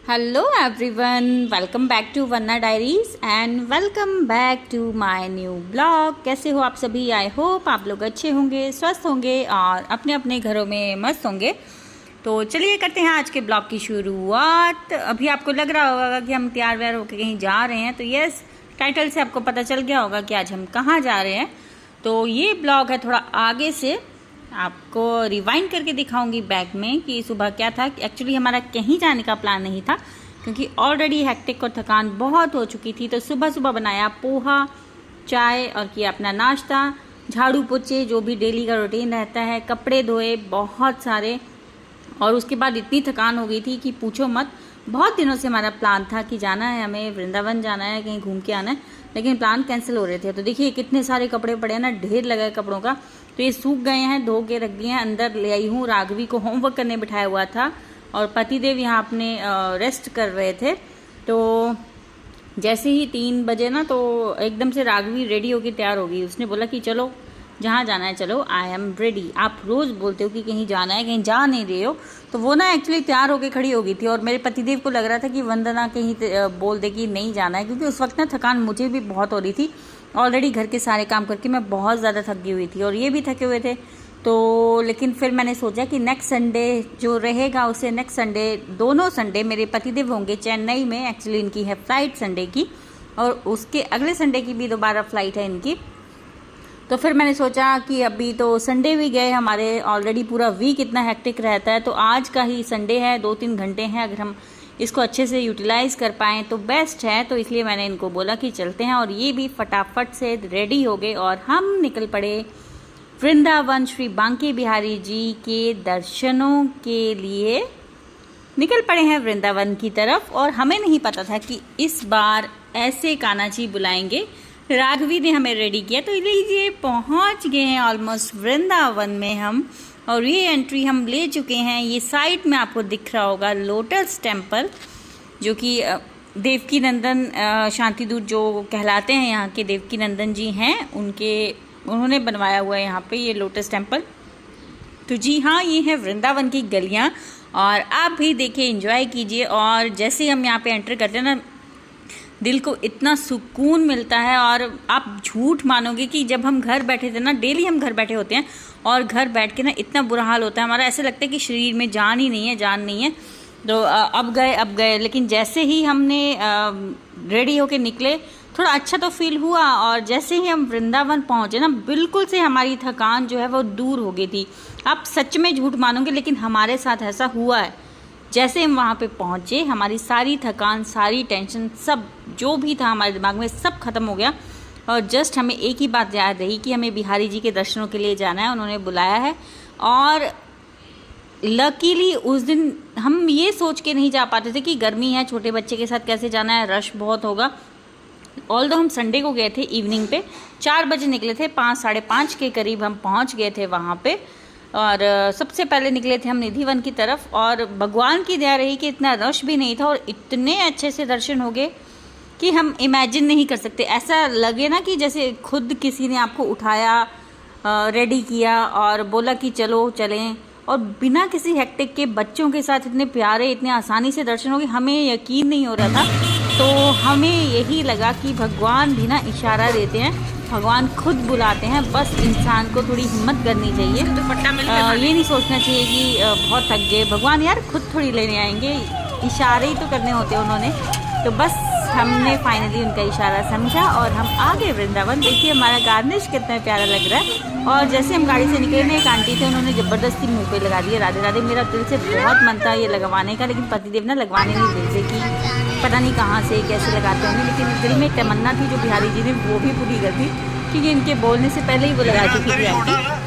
Hello everyone, welcome back to Vanna diaries and welcome back to my new blog. कैसे हो आप सभी? I hope आप लोग अच्छे होंगे, स्वस्थ होंगे और अपने अपने घरों में मस्त होंगे। तो चलिए करते हैं आज के ब्लॉग की शुरुआत। अभी आपको लग रहा होगा कि हम तैयार व्यार होकर कहीं जा रहे हैं, तो यस, टाइटल से आपको पता चल गया होगा कि आज हम कहाँ जा रहे हैं। तो ये ब्लॉग है थोड़ा आगे से, आपको रिवाइंड करके दिखाऊंगी बैक में कि सुबह क्या था। एक्चुअली हमारा कहीं जाने का प्लान नहीं था क्योंकि ऑलरेडी हेक्टिक और थकान बहुत हो चुकी थी। तो सुबह सुबह बनाया पोहा, चाय और किया अपना नाश्ता, झाड़ू पोछे जो भी डेली का रूटीन रहता है, कपड़े धोए बहुत सारे। और उसके बाद इतनी थकान हो गई थी कि पूछो मत। बहुत दिनों से हमारा प्लान था कि जाना है, हमें वृंदावन जाना है, कहीं घूम के आना है, लेकिन प्लान कैंसिल हो रहे थे। तो देखिए कितने सारे कपड़े पड़े हैं ना, ढेर लगा है कपड़ों का। तो ये सूख गए हैं, धो के रख दिए हैं, अंदर ले आई हूँ। राघवी को होमवर्क करने बिठाया हुआ था और पतिदेव यहाँ अपने रेस्ट कर रहे थे। तो जैसे ही 3 बजे ना, तो एकदम से राघवी रेडी होकर तैयार हो गई। उसने बोला कि चलो जहाँ जाना है चलो, आई एम रेडी। आप रोज़ बोलते हो कि कहीं जाना है, कहीं जा नहीं रहे हो। तो वो ना एक्चुअली तैयार होकर खड़ी हो गई थी और मेरे पतिदेव को लग रहा था कि वंदना कहीं बोल दे कि नहीं जाना है, क्योंकि उस वक्त ना थकान मुझे भी बहुत हो रही थी। ऑलरेडी घर के सारे काम करके मैं बहुत ज़्यादा थक गई हुई थी और ये भी थके हुए थे। तो लेकिन फिर मैंने सोचा कि नेक्स्ट संडे जो रहेगा उसे नेक्स्ट संडे, दोनों संडे मेरे पतिदेव होंगे चेन्नई में। एक्चुअली इनकी है फ्लाइट संडे की और उसके अगले संडे की भी दोबारा फ्लाइट है इनकी। तो फिर मैंने सोचा कि अभी तो संडे भी गए हमारे, ऑलरेडी पूरा वीक इतना हेक्टिक रहता है, तो आज का ही संडे है, 2-3 घंटे हैं, अगर हम इसको अच्छे से यूटिलाइज़ कर पाएँ तो बेस्ट है। तो इसलिए मैंने इनको बोला कि चलते हैं और ये भी फटाफट से रेडी हो गए और हम निकल पड़े वृंदावन श्री बांके बिहारी जी के दर्शनों के लिए। निकल पड़े हैं वृंदावन की तरफ और हमें नहीं पता था कि इस बार ऐसे कान्हा जी बुलाएंगे। राघवी ने हमें रेडी किया। तो लीजिए पहुंच गए हैं ऑलमोस्ट वृंदावन में हम, और ये एंट्री हम ले चुके हैं। ये साइड में आपको दिख रहा होगा लोटस टेम्पल, जो कि देवकी नंदन शांति दूत जो कहलाते हैं यहाँ के देवकी नंदन जी हैं, उन्होंने बनवाया हुआ है यहाँ पे ये लोटस टेम्पल। तो जी हाँ, ये है वृंदावन की गलियाँ और आप भी देखिए, एंजॉय कीजिए। और जैसे ही हम यहाँ पे एंटर करते हैं ना, दिल को इतना सुकून मिलता है। और आप झूठ मानोगे कि जब हम घर बैठे थे ना, डेली हम घर बैठे होते हैं और घर बैठ के ना इतना बुरा हाल होता है हमारा, ऐसे लगता है कि शरीर में जान ही नहीं है, जान नहीं है। तो अब गए। लेकिन जैसे ही हमने रेडी होके निकले, थोड़ा अच्छा तो फील हुआ। और जैसे ही हम वृंदावन पहुँचे ना, बिल्कुल से हमारी थकान जो है वो दूर हो गई थी। आप सच में झूठ मानोगे, लेकिन हमारे साथ ऐसा हुआ है। जैसे हम वहाँ पे पहुँचे, हमारी सारी थकान, सारी टेंशन, सब जो भी था हमारे दिमाग में, सब खत्म हो गया। और जस्ट हमें एक ही बात याद रही कि हमें बिहारी जी के दर्शनों के लिए जाना है, उन्होंने बुलाया है। और लकीली उस दिन हम ये सोच के नहीं जा पाते थे कि गर्मी है, छोटे बच्चे के साथ कैसे जाना है, रश बहुत होगा। ऑल्दो हम संडे को गए थे, इवनिंग पे 4 बजे निकले थे, 5, साढ़े 5 के करीब हम पहुँच गए थे वहाँ पे। और सबसे पहले निकले थे हम निधिवन की तरफ, और भगवान की दया रही कि इतना रश भी नहीं था और इतने अच्छे से दर्शन हो गए कि हम इमेजिन नहीं कर सकते। ऐसा लगे ना कि जैसे खुद किसी ने आपको उठाया, रेडी किया और बोला कि चलो चलें, और बिना किसी हेक्टिक के बच्चों के साथ इतने प्यारे, इतने आसानी से दर्शन हो गए। हमें यकीन नहीं हो रहा था। तो हमें यही लगा कि भगवान भी ना इशारा देते हैं, भगवान खुद बुलाते हैं, बस इंसान को थोड़ी हिम्मत करनी चाहिए। ये नहीं सोचना चाहिए कि बहुत थक गए, भगवान यार खुद थोड़ी लेने आएंगे, इशारे ही तो करने होते हैं उन्होंने। तो बस हमने फाइनली उनका इशारा समझा और हम आ गए वृंदावन। देखिए हमारा गार्निश कितना प्यारा लग रहा है। और जैसे हम गाड़ी से निकले ना, एक आंटी थे, उन्होंने ज़बरदस्ती मुंह पे लगा दिया राधे राधे। मेरा दिल से बहुत मन था ये लगवाने का, लेकिन पतिदेव ना लगवाने नहीं देते कि पता नहीं कहाँ से कैसे लगाते होंगे। लेकिन दिल में तमन्ना थी जो बिहारी जी ने वो भी पूरी कर दी, क्योंकि इनके बोलने से पहले ही वो लगा चुकी थी आंटी।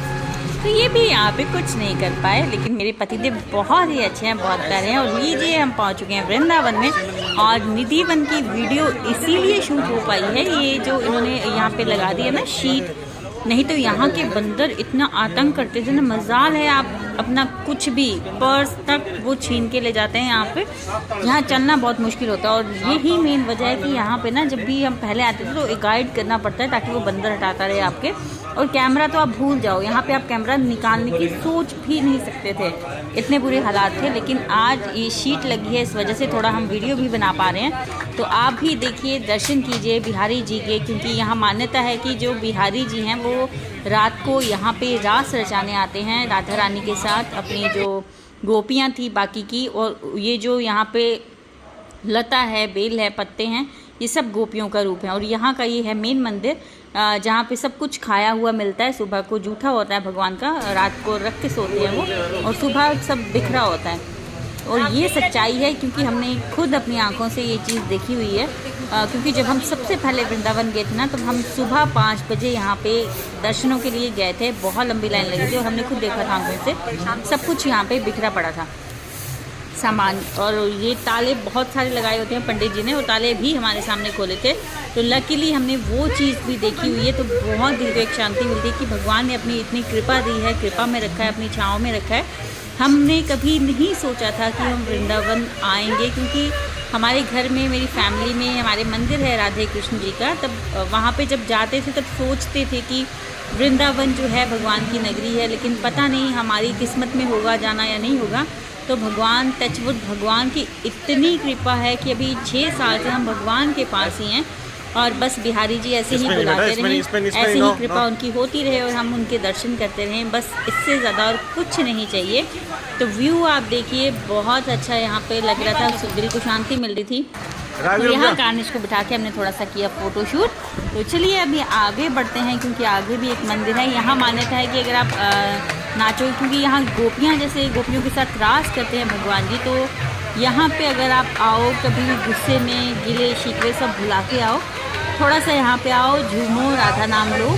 तो ये भी यहाँ पे कुछ नहीं कर पाए, लेकिन मेरे पतिदेव बहुत ही अच्छे हैं, बहुत प्यारे हैं। और लीजिए हम पहुँच चुके हैं वृंदावन में। और निधिवन की वीडियो इसीलिए शूट हो पाई है, ये जो इन्होंने यहाँ पे लगा दिया ना शीट, नहीं तो यहाँ के बंदर इतना आतंक करते थे ना, मजाल है आप अपना कुछ भी पर्स तक वो छीन के ले जाते हैं। यहाँ पे यहाँ चलना बहुत मुश्किल होता है। और यही मेन वजह है कि यहाँ पे ना जब भी हम पहले आते थे तो एक गाइड करना पड़ता है ताकि वो बंदर हटाता रहे आपके। और कैमरा तो आप भूल जाओ, यहाँ पे आप कैमरा निकालने की सोच भी नहीं सकते थे, इतने बुरे हालात थे। लेकिन आज ये शीट लगी है, इस वजह से थोड़ा हम वीडियो भी बना पा रहे हैं। तो आप भी देखिए, दर्शन कीजिए बिहारी जी के, क्योंकि यहाँ मान्यता है कि जो बिहारी जी हैं वो रात को यहाँ पे रास रचाने आते हैं राधा रानी के साथ, अपनी जो गोपियाँ थी बाकी की, और ये जो यहाँ पे लता है, बेल है, पत्ते हैं, ये सब गोपियों का रूप है। और यहाँ का ये है मेन मंदिर, जहाँ पे सब कुछ खाया हुआ मिलता है। सुबह को जूठा होता है भगवान का, रात को रख के सोते हैं वो, और सुबह सब बिखरा होता है। और ये सच्चाई है, क्योंकि हमने खुद अपनी आंखों से ये चीज़ देखी हुई है। क्योंकि जब हम सबसे पहले वृंदावन गए थे ना, तब हम सुबह 5 बजे यहाँ पे दर्शनों के लिए गए थे। बहुत लंबी लाइन लगी थी और हमने खुद देखा था आंखों से, सब कुछ यहाँ पे बिखरा पड़ा था सामान। और ये ताले बहुत सारे लगाए होते हैं पंडित जी ने, और ताले भी हमारे सामने खोले थे। तो लकीली हमने वो चीज़ भी देखी हुई है, तो बहुत दिल को एक शांति मिलती है कि भगवान ने अपनी इतनी कृपा दी है, कृपा में रखा है, अपनी छाँव में रखा है। हमने कभी नहीं सोचा था कि हम वृंदावन आएंगे, क्योंकि हमारे घर में, मेरी फैमिली में हमारे मंदिर है राधे कृष्ण जी का। तब वहाँ पे जब जाते थे तब सोचते थे कि वृंदावन जो है भगवान की नगरी है, लेकिन पता नहीं हमारी किस्मत में होगा जाना या नहीं होगा। तो भगवान, टचवुड, भगवान की इतनी कृपा है कि अभी 6 साल से हम भगवान के पास ही हैं, और बस बिहारी जी ऐसे ही बुलाते रहें, ऐसे ही कृपा उनकी होती रहे और हम उनके दर्शन करते रहें, बस इससे ज़्यादा और कुछ नहीं चाहिए। तो व्यू आप देखिए, बहुत अच्छा यहाँ पे लग रहा था, दिल को शांति मिल रही थी। तो यहाँ कार्निश को बिठा के हमने थोड़ा सा किया फ़ोटोशूट। तो चलिए अभी आगे बढ़ते हैं, क्योंकि आगे भी एक मंदिर है। यहाँ मान्यता है कि अगर आप नाचो, क्योंकि यहाँ गोपियाँ जैसे गोपियों के साथ रास करते हैं भगवान जी, तो यहाँ पे अगर आप आओ कभी भी गुस्से में, गिले शिकवे सब भुला के आओ, थोड़ा सा यहाँ पे आओ, झूमो, राधा नाम लो,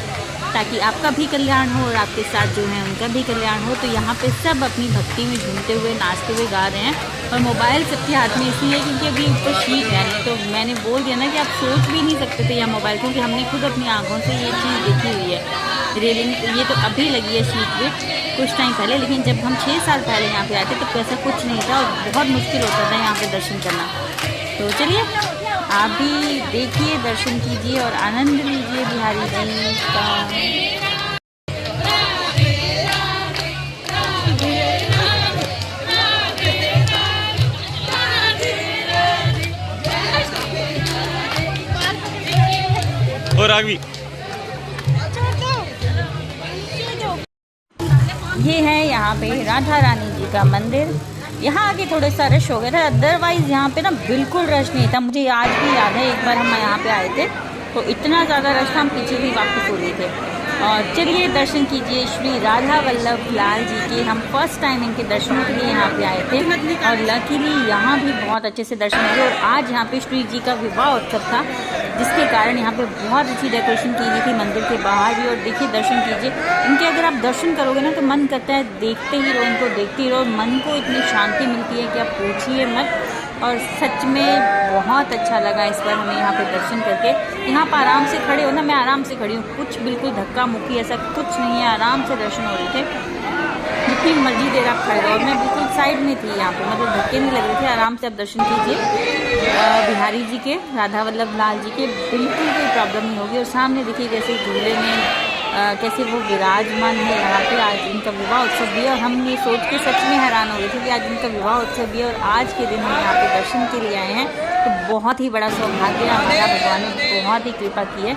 ताकि आपका भी कल्याण हो और आपके साथ जो है उनका भी कल्याण हो। तो यहाँ पे सब अपनी भक्ति में झूमते हुए, नाचते हुए गा रहे हैं। और मोबाइल सबके हाथ में इसलिए क्योंकि अभी ऊपर शीट है, नहीं तो मैंने बोल दिया ना कि आप सोच भी नहीं सकते थे यहाँ मोबाइल, क्योंकि हमने खुद अपनी आँखों से ये चीज़ देखी हुई है। रेलिंग ये तो अभी लगी है शीट विट कुछ टाइम पहले, लेकिन जब हम 6 साल पहले यहाँ पे आए थे तब ऐसा कुछ नहीं था और बहुत मुश्किल होता था यहाँ पे दर्शन करना। तो चलिए आप भी देखिए, दर्शन कीजिए और आनंद लीजिए बिहारी जी का। और राघवी, ये है यहाँ पे राधा रानी जी का मंदिर। यहाँ आके थोड़ा सा रश हो गया था, अदरवाइज़ यहाँ पे ना बिल्कुल रश नहीं था। मुझे आज भी याद है, एक बार हम यहाँ पे आए थे तो इतना ज़्यादा रश था, हम पीछे भी वापस हो गए थे। और चलिए दर्शन कीजिए श्री राधा वल्लभ लाल जी के। हम फर्स्ट टाइम इनके दर्शनों के लिए यहाँ पे आए थे और लकीली यहाँ भी बहुत अच्छे से दर्शन हुए। और आज यहाँ पे श्री जी का विवाह उत्सव था, जिसके कारण यहाँ पे बहुत अच्छी डेकोरेशन की गई थी मंदिर के बाहर भी। और देखिए, दर्शन कीजिए इनके। अगर आप दर्शन करोगे ना तो मन करता है देखते ही रहो, इनको देखते ही रहो। मन को इतनी शांति मिलती है कि आप पूछिए मत। और सच में बहुत अच्छा लगा इस बार हमें यहाँ पे दर्शन करके। यहाँ पर आराम से खड़े हो ना, मैं आराम से खड़ी हूँ, कुछ बिल्कुल धक्का मुक्की ऐसा कुछ नहीं है, आराम से दर्शन हो रहे थे, जितनी मर्जी देर आप खड़े रहो। मैं बिल्कुल साइड में थी यहाँ पे, मतलब धक्के नहीं लग रहे थे, आराम से आप दर्शन कीजिए बिहारी जी के, राधा वल्लभ लाल जी के, बिल्कुल कोई प्रॉब्लम नहीं होगी। और सामने देखिए कैसे झूले में कैसे वो विराजमान है यहाँ पे। आज इनका विवाह उत्सव भी है और हम ये सोच के सच में हैरान हो गए थे कि आज इनका विवाह उत्सव भी है और आज के दिन हम यहाँ पे दर्शन के लिए आए हैं। तो बहुत ही बड़ा सौभाग्य है हमारा, भगवान ने बहुत ही कृपा की है,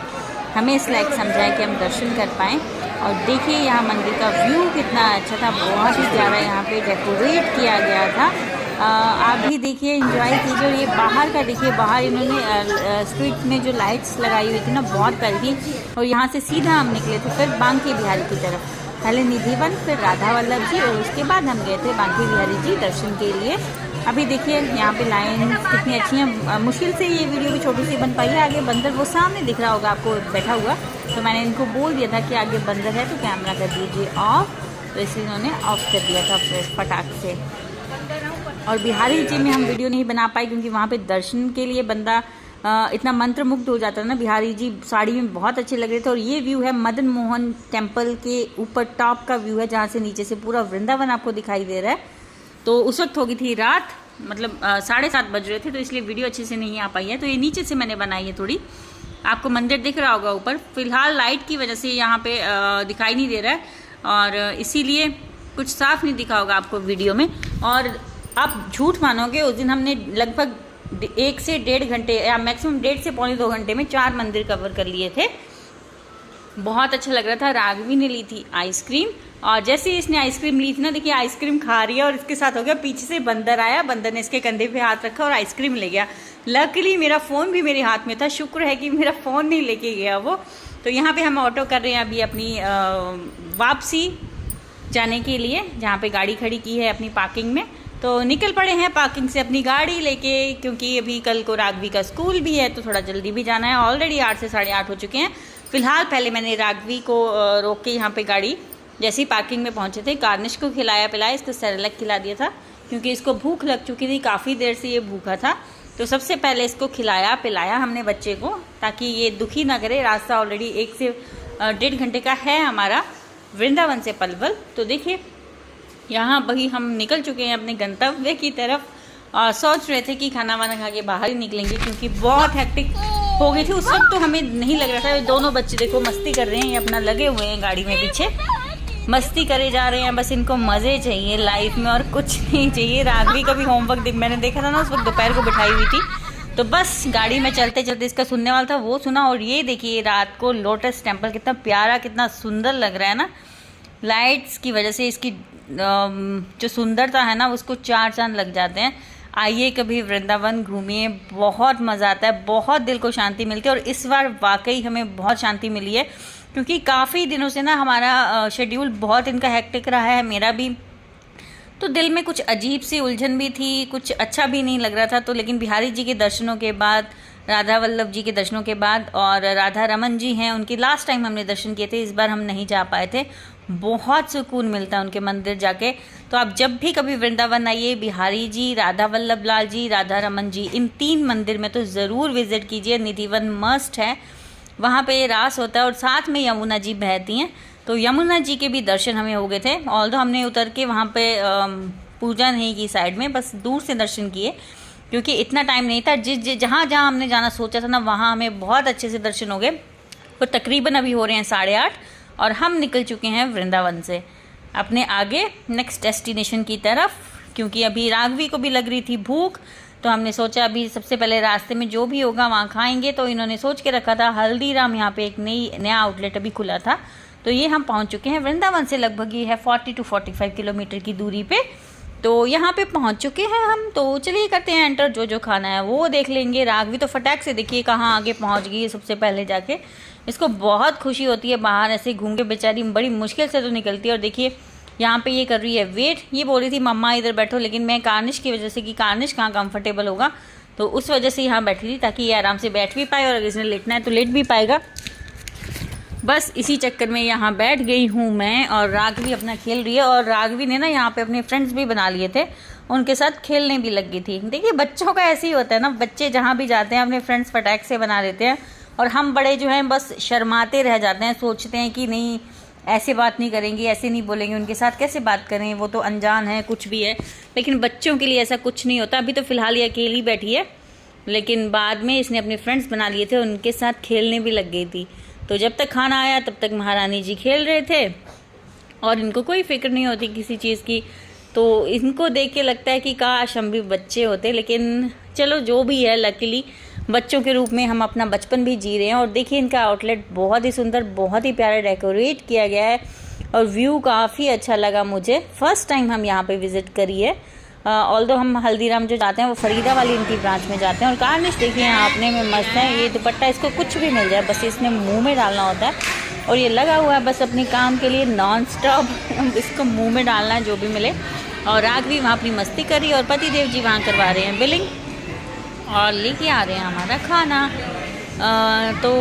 हमें इस लायक समझा है कि हम दर्शन कर पाएँ। और देखिए यहाँ मंदिर का व्यू कितना अच्छा था, बहुत ही ज़्यादा यहाँ पे डेकोरेट किया गया था। आप भी देखिए, एंजॉय कीजिए। और ये बाहर का देखिए, बाहर इन्होंने स्ट्रीट में जो लाइट्स लगाई हुई थी ना, बहुत प्यारी थी। और यहाँ से सीधा हम निकले थे फिर बांके बिहारी की तरफ, पहले निधिवन, फिर राधा वल्लभ जी, और उसके बाद हम गए थे बांके बिहारी जी दर्शन के लिए। अभी देखिए यहाँ पे लाइन कितनी अच्छी है। मुश्किल से ये वीडियो भी छोटी सी बन पाई है। आगे बंदर वो सामने दिख रहा होगा आपको बैठा हुआ, तो मैंने इनको बोल दिया था कि आगे बंदर है तो कैमरा कर दीजिए ऑफ, तो इसलिए इन्होंने ऑफ कर दिया था फटाक से। और बिहारी जी में हम वीडियो नहीं बना पाए क्योंकि वहाँ पे दर्शन के लिए बंदा इतना मंत्रमुग्ध हो जाता है ना। बिहारी जी साड़ी में बहुत अच्छे लग रहे थे। और ये व्यू है मदन मोहन टेम्पल के ऊपर, टॉप का व्यू है, जहाँ से नीचे से पूरा वृंदावन आपको दिखाई दे रहा है। तो उस वक्त हो गई थी रात, मतलब 7:30 बज रहे थे, तो इसलिए वीडियो अच्छे से नहीं आ पाई है। तो ये नीचे से मैंने बनाई है थोड़ी, आपको मंदिर दिख रहा होगा ऊपर। फिलहाल लाइट की वजह से यहाँ पे दिखाई नहीं दे रहा है और इसीलिए कुछ साफ नहीं दिखा होगा आपको वीडियो में। और आप झूठ मानोगे, उस दिन हमने लगभग 1 से 1.5 घंटे या मैक्सिमम 1.5 से पौने 2 घंटे में 4 मंदिर कवर कर लिए थे। बहुत अच्छा लग रहा था। राघवी ने ली थी आइसक्रीम और जैसे ही इसने आइसक्रीम ली थी ना, देखिए आइसक्रीम खा रही है और इसके साथ हो गया पीछे से बंदर आया, बंदर ने इसके कंधे पे हाथ रखा और आइसक्रीम ले गया। लकीली मेरा फ़ोन भी मेरे हाथ में था, शुक्र है कि मेरा फ़ोन नहीं लेके गया वो। तो यहाँ पे हम ऑटो कर रहे हैं अभी अपनी वापसी जाने के लिए, जहाँ पे गाड़ी खड़ी की है अपनी पार्किंग में। तो निकल पड़े हैं पार्किंग से अपनी गाड़ी लेके, क्योंकि अभी कल को राघवी का स्कूल भी है तो थोड़ा जल्दी भी जाना है। ऑलरेडी 8 से 8:30 हो चुके हैं। फ़िलहाल पहले मैंने राघवी को रोक के यहाँ पे गाड़ी, जैसे ही पार्किंग में पहुँचे थे, कार्निश को खिलाया पिलाया, इसको सेरेलैक खिला दिया था क्योंकि इसको भूख लग चुकी थी, काफ़ी देर से ये भूखा था। तो सबसे पहले इसको खिलाया पिलाया हमने बच्चे को, ताकि ये दुखी ना करे। रास्ता ऑलरेडी 1 से 1.5 घंटे का है हमारा, वृंदावन से पलवल। तो देखिए यहाँ वही हम निकल चुके हैं अपने गंतव्य की तरफ और सोच रहे थे कि खाना वाना खा के बाहर ही निकलेंगे, क्योंकि बहुत हेक्टिक हो गई थी उस वक्त। तो हमें नहीं लग रहा था। ये दोनों बच्चे देखो मस्ती कर रहे हैं, ये अपना लगे हुए हैं गाड़ी में पीछे, मस्ती करे जा रहे हैं। बस इनको मज़े चाहिए लाइफ में और कुछ नहीं चाहिए। राघवी का भी होमवर्क मैंने देखा था ना, उस वक्त दोपहर को बिठाई हुई थी, तो बस गाड़ी में चलते चलते इसका सुनने वाला था, वो सुना। और ये देखिए रात को लोटस टेम्पल कितना प्यारा कितना सुंदर लग रहा है ना, लाइट्स की वजह से इसकी जो सुंदरता है ना उसको 4 चांद लग जाते हैं। आइए कभी वृंदावन घूमिए, बहुत मज़ा आता है, बहुत दिल को शांति मिलती है। और इस बार वाकई हमें बहुत शांति मिली है, क्योंकि काफ़ी दिनों से ना हमारा शेड्यूल बहुत इनका हेक्टिक रहा है, मेरा भी। तो दिल में कुछ अजीब सी उलझन भी थी, कुछ अच्छा भी नहीं लग रहा था। तो लेकिन बिहारी जी के दर्शनों के बाद, राधा वल्लभ जी के दर्शनों के बाद, और राधा रमन जी हैं उनकी लास्ट टाइम हमने दर्शन किए थे, इस बार हम नहीं जा पाए थे। बहुत सुकून मिलता है उनके मंदिर जाके। तो आप जब भी कभी वृंदावन आइए, बिहारी जी, राधा वल्लभ लाल जी, राधा रमन जी, इन 3 मंदिर में तो ज़रूर विज़िट कीजिए। निधिवन मस्ट है, वहाँ पे रास होता है और साथ में यमुना जी बहती हैं। तो यमुना जी के भी दर्शन हमें हो गए थे, ऑल्दो हमने उतर के वहाँ पे पूजा नहीं की साइड में, बस दूर से दर्शन किए, क्योंकि इतना टाइम नहीं था। जहाँ हमने जाना सोचा था ना, वहाँ हमें बहुत अच्छे से दर्शन हो गए। तो तकरीबन अभी हो रहे हैं 8:30 और हम निकल चुके हैं वृंदावन से अपने आगे नेक्स्ट डेस्टिनेशन की तरफ, क्योंकि अभी राघवी को भी लग रही थी भूख। तो हमने सोचा अभी सबसे पहले रास्ते में जो भी होगा वहाँ खाएंगे। तो इन्होंने सोच के रखा था हल्दीराम, यहाँ पे एक नया आउटलेट अभी खुला था। तो ये हम पहुँच चुके हैं वृंदावन से, लगभग ये है 40 to 45 किलोमीटर की दूरी पे। तो यहाँ पे पहुँच चुके हैं हम। तो चलिए करते हैं एंटर, जो खाना है वो देख लेंगे। राघवी तो फटाक से देखिए कहाँ आगे पहुँच गई है सबसे पहले जाके। इसको बहुत खुशी होती है बाहर ऐसे घूम के, बेचारी बड़ी मुश्किल से तो निकलती है। और देखिए यहाँ पे ये कर रही है वेट। ये बोल रही थी मम्मा इधर बैठो, लेकिन मैं कार्निश की वजह से, कि कार्निश कहाँ कंफर्टेबल होगा, तो उस वजह से यहाँ बैठी थी, ताकि ये आराम से बैठ भी पाए और अगर इसने लेटना है तो लेट भी पाएगा। बस इसी चक्कर में यहाँ बैठ गई हूँ मैं, और राघवी अपना खेल रही है। और राघवी ने ना यहाँ पे अपने फ्रेंड्स भी बना लिए थे, उनके साथ खेलने भी लग गई थी। देखिए बच्चों का ऐसे ही होता है ना, बच्चे जहाँ भी जाते हैं अपने फ्रेंड्स फटाक से बना लेते हैं, और हम बड़े जो हैं बस शर्माते रह जाते हैं, सोचते हैं कि नहीं ऐसे बात नहीं करेंगे, ऐसे नहीं बोलेंगे, उनके साथ कैसे बात करें, वो तो अनजान है, कुछ भी है। लेकिन बच्चों के लिए ऐसा कुछ नहीं होता। अभी तो फ़िलहाल ये अकेली बैठी है, लेकिन बाद में इसने अपने फ्रेंड्स बना लिए थे, उनके साथ खेलने भी लग गई थी। तो जब तक खाना आया तब तक महारानी जी खेल रहे थे और इनको कोई फिक्र नहीं होती किसी चीज़ की। तो इनको देख के लगता है कि काश हम भी बच्चे होते, लेकिन चलो जो भी है, लकीली बच्चों के रूप में हम अपना बचपन भी जी रहे हैं। और देखिए इनका आउटलेट बहुत ही सुंदर, बहुत ही प्यारा डेकोरेट किया गया है और व्यू काफ़ी अच्छा लगा मुझे। फ़र्स्ट टाइम हम यहाँ पे विज़िट करी है। ऑल्दो हम हल्दीराम जो जाते हैं वो फरीदा वाली इनकी ब्रांच में जाते हैं। और कार्निश देखिए यहाँ अपने में मस्त है, ये दुपट्टा इसको कुछ भी मिल जाए बस इसने मुँह में डालना होता है, और ये लगा हुआ है बस अपने काम के लिए नॉन स्टॉप इसको मुँह में डालना है जो भी मिले। और राघवी वहाँ अपनी मस्ती करी और पति देव जी वहाँ करवा रहे हैं बिलिंग और लेके आ रहे हैं हमारा खाना। तो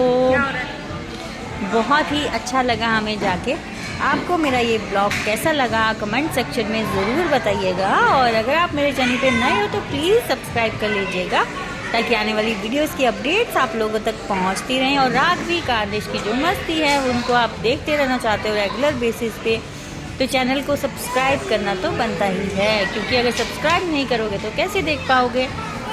बहुत ही अच्छा लगा हमें जाके। आपको मेरा ये ब्लॉग कैसा लगा कमेंट सेक्शन में ज़रूर बताइएगा, और अगर आप मेरे चैनल पे नए हो तो प्लीज़ सब्सक्राइब कर लीजिएगा, ताकि आने वाली वीडियोस की अपडेट्स आप लोगों तक पहुंचती रहें। और राघवी कार्निश की जो मस्ती है उनको आप देखते रहना चाहते हो रेगुलर बेसिस पे, तो चैनल को सब्सक्राइब करना तो बनता ही है, क्योंकि अगर सब्सक्राइब नहीं करोगे तो कैसे देख पाओगे।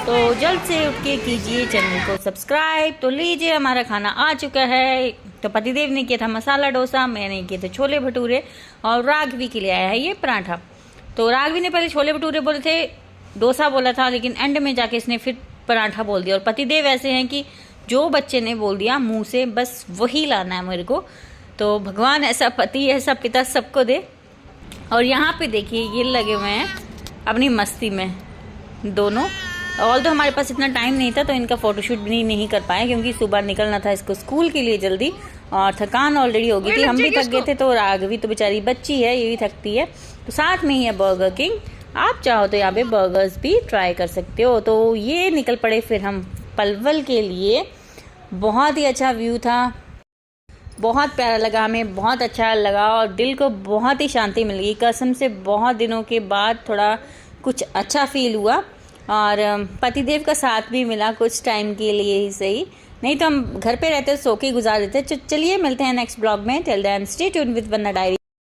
तो जल्द से उठ के कीजिए चैनल को सब्सक्राइब। तो लीजिए हमारा खाना आ चुका है। तो पतिदेव ने किया था मसाला डोसा, मैंने किए थे छोले भटूरे और राघवी के लिए आया है ये पराठा। तो राघवी ने पहले छोले भटूरे बोले थे, डोसा बोला था, लेकिन एंड में जाके इसने फिर पराठा बोल दिया। और पतिदेव ऐसे हैं कि जो बच्चे ने बोल दिया मुंह से बस वही लाना है मेरे को। तो भगवान ऐसा पति ऐसा पिता सबको दे। और यहाँ पे देखिए ये लगे हुए हैं अपनी मस्ती में दोनों। ऑल तो हमारे पास इतना टाइम नहीं था तो इनका फ़ोटोशूट भी नहीं कर पाए, क्योंकि सुबह निकलना था इसको स्कूल के लिए जल्दी और थकान ऑलरेडी हो गई थी। हम भी थक गए थे, तो राघवी तो बेचारी बच्ची है, ये भी थकती है। तो साथ में ही है बर्गर किंग, आप चाहो तो यहाँ पे बर्गर्स भी ट्राई कर सकते हो। तो ये निकल पड़े फिर हम पलवल के लिए। बहुत ही अच्छा व्यू था, बहुत प्यारा लगा हमें, बहुत अच्छा लगा और दिल को बहुत ही शांति मिल गई कसम से। बहुत दिनों के बाद थोड़ा कुछ अच्छा फील हुआ और पतिदेव का साथ भी मिला कुछ टाइम के लिए ही सही, नहीं तो हम घर पे रहते सो के गुजार देते। चलिए मिलते हैं नेक्स्ट ब्लॉग में। Till then stay tuned with Vanna diary.